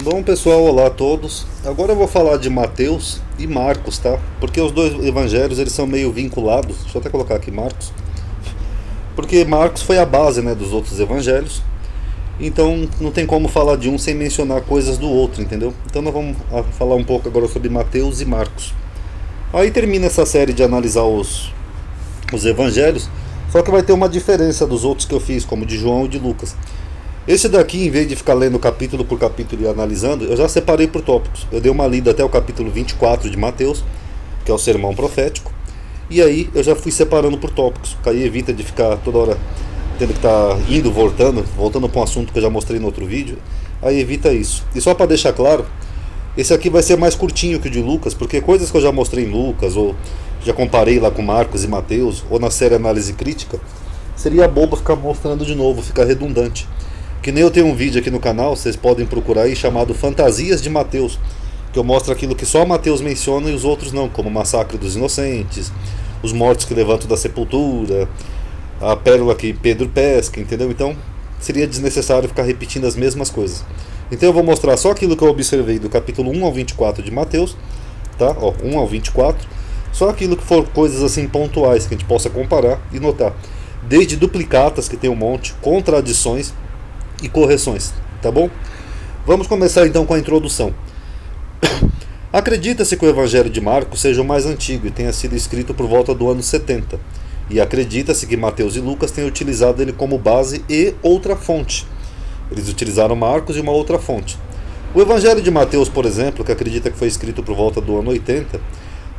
Bom pessoal, olá a todos. Agora eu vou falar de Mateus e Marcos, tá? Porque os dois evangelhos eles são meio vinculados. Deixa eu até colocar aqui Marcos. Porque Marcos foi a base, né, dos outros evangelhos. Então não tem como falar de um sem mencionar coisas do outro, entendeu? Então nós vamos falar um pouco agora sobre Mateus e Marcos. Aí termina essa série de analisar os evangelhos. Só que vai ter uma diferença dos outros que eu fiz, como de João e de Lucas. Esse daqui, em vez de ficar lendo capítulo por capítulo e analisando, eu já separei por tópicos. Eu dei uma lida até o capítulo 24 de Mateus, que é o sermão profético. E aí eu já fui separando por tópicos. Que aí evita de ficar toda hora tendo que estar indo, voltando para um assunto que eu já mostrei no outro vídeo. Aí evita isso. E só para deixar claro, esse aqui vai ser mais curtinho que o de Lucas, porque coisas que eu já mostrei em Lucas, ou já comparei lá com Marcos e Mateus, ou na série Análise Crítica, seria bobo ficar mostrando de novo, ficar redundante. Que nem eu tenho um vídeo aqui no canal, vocês podem procurar aí, chamado Fantasias de Mateus, que eu mostro aquilo que só Mateus menciona e os outros não, como o massacre dos inocentes, os mortos que levantam da sepultura, a pérola que Pedro pesca, entendeu? Então seria desnecessário ficar repetindo as mesmas coisas. Então eu vou mostrar só aquilo que eu observei do capítulo 1 ao 24 de Mateus, tá? Ó, 1 ao 24, só aquilo que for coisas assim pontuais que a gente possa comparar e notar, desde duplicatas, que tem um monte, contradições e correções, tá bom? Vamos começar então com a introdução. Acredita-se que o Evangelho de Marcos seja o mais antigo e tenha sido escrito por volta do ano 70, e acredita-se que Mateus e Lucas tenham utilizado ele como base e outra fonte. Eles utilizaram Marcos e uma outra fonte. O Evangelho de Mateus, por exemplo, que acredita que foi escrito por volta do ano 80,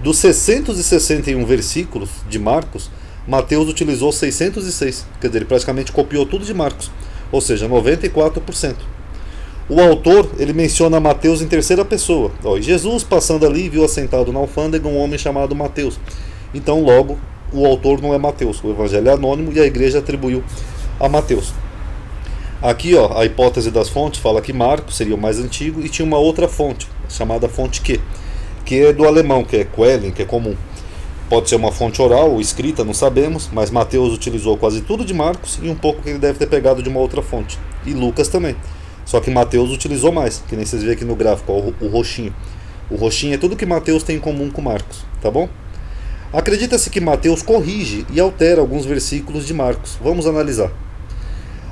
dos 661 versículos de Marcos, Mateus utilizou 606, quer dizer, ele praticamente copiou tudo de Marcos, ou seja, 94%. O autor, ele menciona Mateus em terceira pessoa. Ó, Jesus, passando ali, viu assentado na alfândega um homem chamado Mateus. Então, logo, o autor não é Mateus. O evangelho é anônimo e a igreja atribuiu a Mateus. Aqui, ó, a hipótese das fontes fala que Marcos seria o mais antigo e tinha uma outra fonte, chamada fonte Q, que é do alemão, que é Quellen, que é comum. Pode ser uma fonte oral ou escrita, não sabemos, mas Mateus utilizou quase tudo de Marcos e um pouco que ele deve ter pegado de uma outra fonte. E Lucas também. Só que Mateus utilizou mais, que nem vocês veem aqui no gráfico, ó, o roxinho. O roxinho é tudo que Mateus tem em comum com Marcos, tá bom? Acredita-se que Mateus corrige e altera alguns versículos de Marcos. Vamos analisar.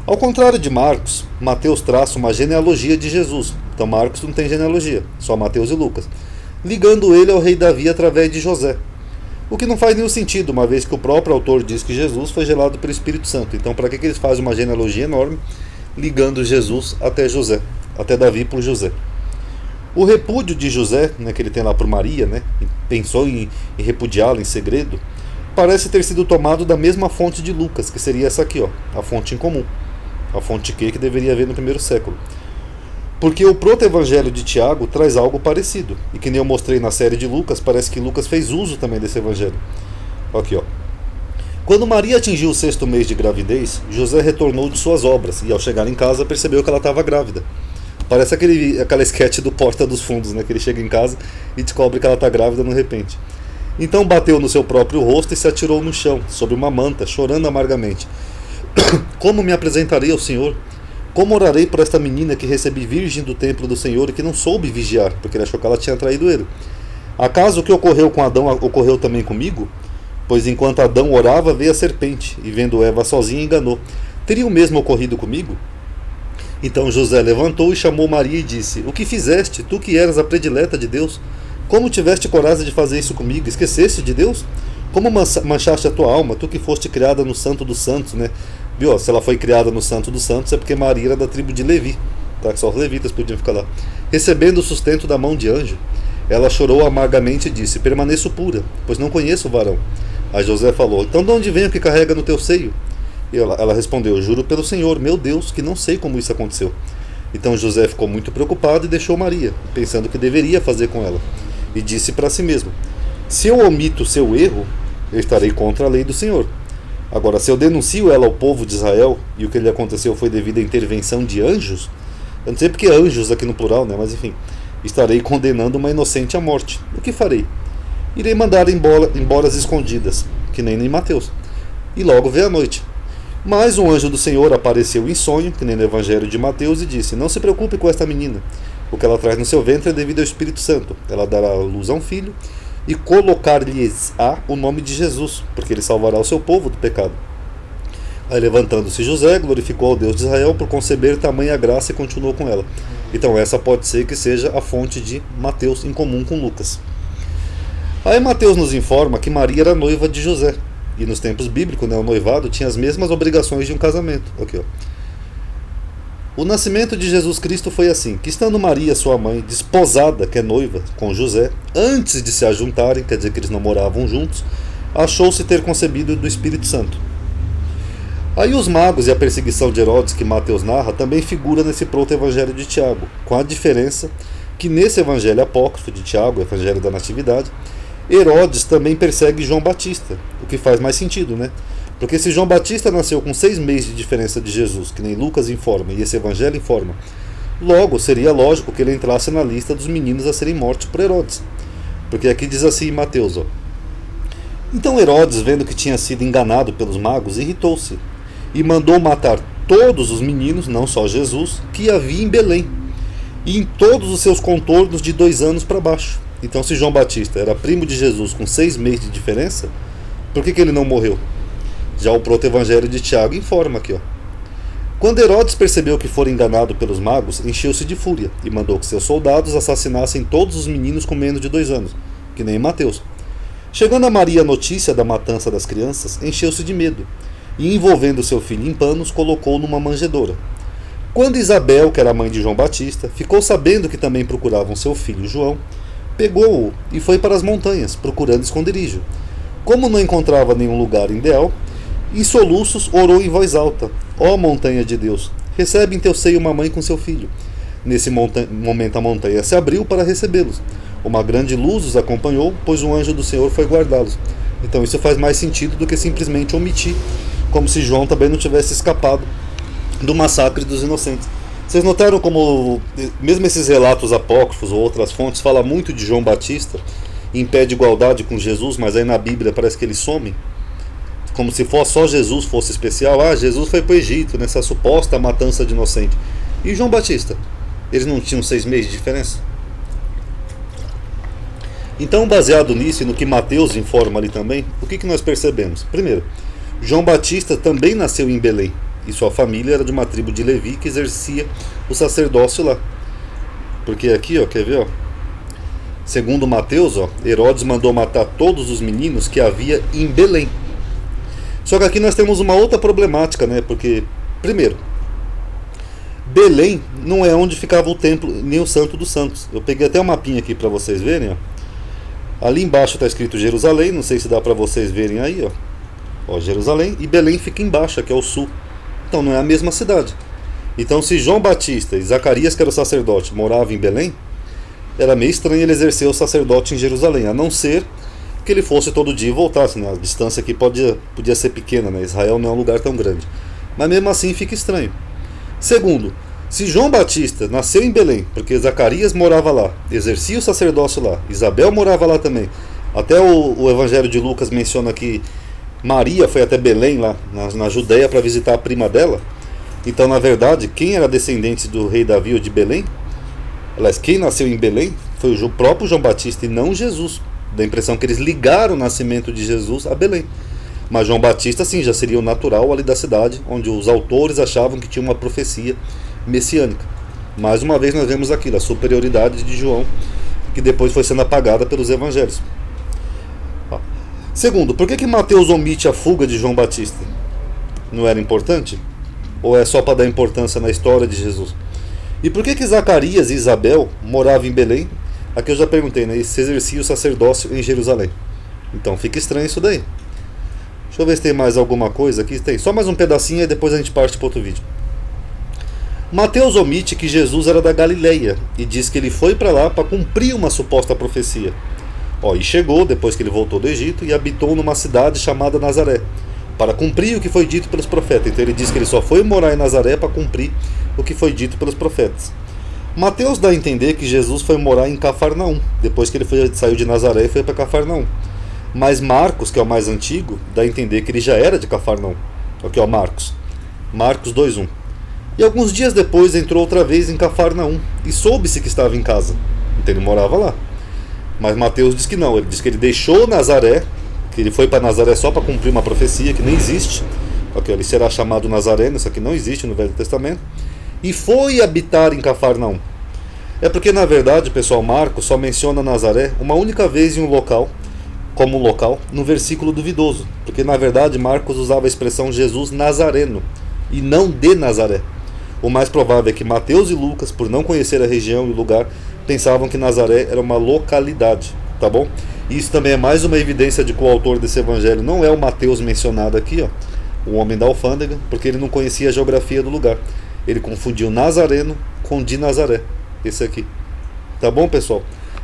Ao contrário de Marcos, Mateus traça uma genealogia de Jesus. Então Marcos não tem genealogia, só Mateus e Lucas. Ligando ele ao rei Davi através de José. O que não faz nenhum sentido, uma vez que o próprio autor diz que Jesus foi gerado pelo Espírito Santo. Então, para que eles fazem uma genealogia enorme, ligando Jesus até José, até Davi por José? O repúdio de José, né, que ele tem lá por Maria, né, pensou em repudiá-la em segredo, parece ter sido tomado da mesma fonte de Lucas, que seria essa aqui, ó, a fonte em comum, a fonte Q que deveria haver no primeiro século. Porque o proto-evangelho de Tiago traz algo parecido. E que nem eu mostrei na série de Lucas, parece que Lucas fez uso também desse evangelho. Aqui, ó. Quando Maria atingiu o 6º mês de gravidez, José retornou de suas obras e ao chegar em casa percebeu que ela estava grávida. Parece aquela sketch do Porta dos Fundos, né? Que ele chega em casa e descobre que ela está grávida de repente. Então bateu no seu próprio rosto e se atirou no chão, sobre uma manta, chorando amargamente. Como me apresentarei ao Senhor? Como orarei por esta menina que recebi virgem do templo do Senhor e que não soube vigiar, porque ele achou que ela tinha traído ele? Acaso o que ocorreu com Adão ocorreu também comigo? Pois enquanto Adão orava, veio a serpente, e vendo Eva sozinha, enganou. Teria o mesmo ocorrido comigo? Então José levantou e chamou Maria e disse: O que fizeste, tu que eras a predileta de Deus? Como tiveste coragem de fazer isso comigo? Esqueceste de Deus? Como manchaste a tua alma, tu que foste criada no Santo dos Santos, né? Viu? Se ela foi criada no Santo dos Santos é porque Maria era da tribo de Levi, tá? Que só os levitas podiam ficar lá. Recebendo o sustento da mão de anjo, ela chorou amargamente e disse: Permaneço pura, pois não conheço o varão. Aí José falou: Então de onde vem o que carrega no teu seio? E ela respondeu: Juro pelo Senhor, meu Deus, que não sei como isso aconteceu. Então José ficou muito preocupado e deixou Maria, pensando o que deveria fazer com ela. E disse para si mesmo: Se eu omito seu erro, eu estarei contra a lei do Senhor. Agora, se eu denuncio ela ao povo de Israel e o que lhe aconteceu foi devido à intervenção de anjos, eu não sei porque anjos aqui no plural, né? Mas enfim, estarei condenando uma inocente à morte. O que farei? Irei mandar embora as escondidas, que nem em Mateus. E logo veio a noite. Mas um anjo do Senhor apareceu em sonho, que nem no Evangelho de Mateus, e disse: Não se preocupe com esta menina. O que ela traz no seu ventre é devido ao Espírito Santo. Ela dará luz a um filho e colocar-lhes-á o nome de Jesus, porque ele salvará o seu povo do pecado. Aí, levantando-se José, glorificou ao Deus de Israel por conceber tamanha graça e continuou com ela. Então essa pode ser que seja a fonte de Mateus, em comum com Lucas. Aí Mateus nos informa que Maria era noiva de José. E nos tempos bíblicos, o noivado tinha as mesmas obrigações de um casamento. Aqui, ó. O nascimento de Jesus Cristo foi assim, que estando Maria, sua mãe, desposada, que é noiva, com José, antes de se ajuntarem, quer dizer que eles não moravam juntos, achou-se ter concebido do Espírito Santo. Aí os magos e a perseguição de Herodes, que Mateus narra, também figura nesse proto-evangelho de Tiago, com a diferença que nesse evangelho apócrifo de Tiago, o evangelho da Natividade, Herodes também persegue João Batista, o que faz mais sentido, né? Porque se João Batista nasceu com 6 meses de diferença de Jesus, que nem Lucas informa e esse evangelho informa, logo seria lógico que ele entrasse na lista dos meninos a serem mortos por Herodes. Porque aqui diz assim em Mateus, ó. Então Herodes, vendo que tinha sido enganado pelos magos, irritou-se e mandou matar todos os meninos, não só Jesus, que havia em Belém, e em todos os seus contornos de 2 anos para baixo. Então se João Batista era primo de Jesus com 6 meses de diferença, por que ele não morreu? Já o proto-evangelho de Tiago informa aqui, ó. Quando Herodes percebeu que fora enganado pelos magos, encheu-se de fúria e mandou que seus soldados assassinassem todos os meninos com menos de 2 anos, que nem Mateus. Chegando a Maria a notícia da matança das crianças, encheu-se de medo e, envolvendo seu filho em panos, colocou-o numa manjedoura. Quando Isabel, que era a mãe de João Batista, ficou sabendo que também procuravam seu filho João, pegou-o e foi para as montanhas, procurando esconderijo. Como não encontrava nenhum lugar ideal, em soluços orou em voz alta: ó montanha de Deus, recebe em teu seio uma mãe com seu filho. Nesse momento a montanha se abriu para recebê-los. Uma grande luz os acompanhou, pois o anjo do Senhor foi guardá-los. Então isso faz mais sentido do que simplesmente omitir, como se João também não tivesse escapado do massacre dos inocentes. Vocês notaram como, mesmo esses relatos apócrifos ou outras fontes, falam muito de João Batista, em pé de igualdade com Jesus, mas aí na Bíblia parece que ele some? Como se só Jesus fosse especial. Ah, Jesus foi para o Egito, nessa suposta matança de inocente. E João Batista? Eles não tinham 6 meses de diferença? Então, baseado nisso e no que Mateus informa ali também, o que nós percebemos? Primeiro, João Batista também nasceu em Belém, e sua família era de uma tribo de Levi que exercia o sacerdócio lá. Porque aqui, ó, quer ver? Ó? Segundo Mateus, ó, Herodes mandou matar todos os meninos que havia em Belém. Só que aqui nós temos uma outra problemática, né? Porque, primeiro, Belém não é onde ficava o templo, nem o Santo dos Santos. Eu peguei até um mapinha aqui para vocês verem, ó. Ali embaixo está escrito Jerusalém, não sei se dá para vocês verem aí, ó. Ó, Jerusalém, e Belém fica embaixo, aqui é o sul. Então não é a mesma cidade. Então se João Batista e Zacarias, que era o sacerdote, moravam em Belém, era meio estranho ele exercer o sacerdote em Jerusalém, a não ser que ele fosse todo dia e voltasse, né? A distância aqui podia ser pequena, né? Israel não é um lugar tão grande. Mas mesmo assim fica estranho. Segundo, se João Batista nasceu em Belém, porque Zacarias morava lá, exercia o sacerdócio lá, Isabel morava lá também, até o Evangelho de Lucas menciona que Maria foi até Belém, lá na Judéia, para visitar a prima dela. Então, na verdade, quem era descendente do rei Davi ou de Belém, aliás, quem nasceu em Belém foi o próprio João Batista e não Jesus. Dá a impressão que eles ligaram o nascimento de Jesus a Belém. Mas João Batista, sim, já seria o natural ali da cidade, onde os autores achavam que tinha uma profecia messiânica. Mais uma vez nós vemos aquilo, a superioridade de João, que depois foi sendo apagada pelos evangelhos. Segundo, por que Mateus omite a fuga de João Batista? Não era importante? Ou é só para dar importância na história de Jesus? E por que Zacarias e Isabel moravam em Belém? Aqui eu já perguntei, né? E se exercia o sacerdócio em Jerusalém. Então fica estranho isso daí. Deixa eu ver se tem mais alguma coisa aqui. Tem só mais um pedacinho e depois a gente parte para outro vídeo. Mateus omite que Jesus era da Galileia e diz que ele foi para lá para cumprir uma suposta profecia. E chegou, depois que ele voltou do Egito, e habitou numa cidade chamada Nazaré, para cumprir o que foi dito pelos profetas. Então ele diz que ele só foi morar em Nazaré para cumprir o que foi dito pelos profetas. Mateus dá a entender que Jesus foi morar em Cafarnaum, depois que ele saiu de Nazaré e foi para Cafarnaum. Mas Marcos, que é o mais antigo, dá a entender que ele já era de Cafarnaum. Aqui, ó, Marcos 2:1. E alguns dias depois entrou outra vez em Cafarnaum, e soube-se que estava em casa. Então ele morava lá. Mas Mateus diz que não, ele diz que ele deixou Nazaré, que ele foi para Nazaré só para cumprir uma profecia que nem existe. Okay, ele será chamado Nazareno, isso aqui não existe no Velho Testamento. E foi habitar em Cafarnaum. É porque, na verdade, pessoal, Marcos só menciona Nazaré uma única vez em um local, como local, no versículo duvidoso. Porque, na verdade, Marcos usava a expressão Jesus Nazareno, e não de Nazaré. O mais provável é que Mateus e Lucas, por não conhecer a região e o lugar, pensavam que Nazaré era uma localidade, tá bom? E isso também é mais uma evidência de que o autor desse evangelho não é o Mateus mencionado aqui, ó, o homem da alfândega, porque ele não conhecia a geografia do lugar. Ele confundiu Nazareno com de Nazaré, esse aqui. Tá bom, pessoal?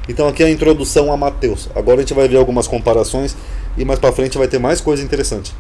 Então aqui é a introdução a Mateus. Agora a gente vai ver algumas comparações e mais pra frente vai ter mais coisa interessante.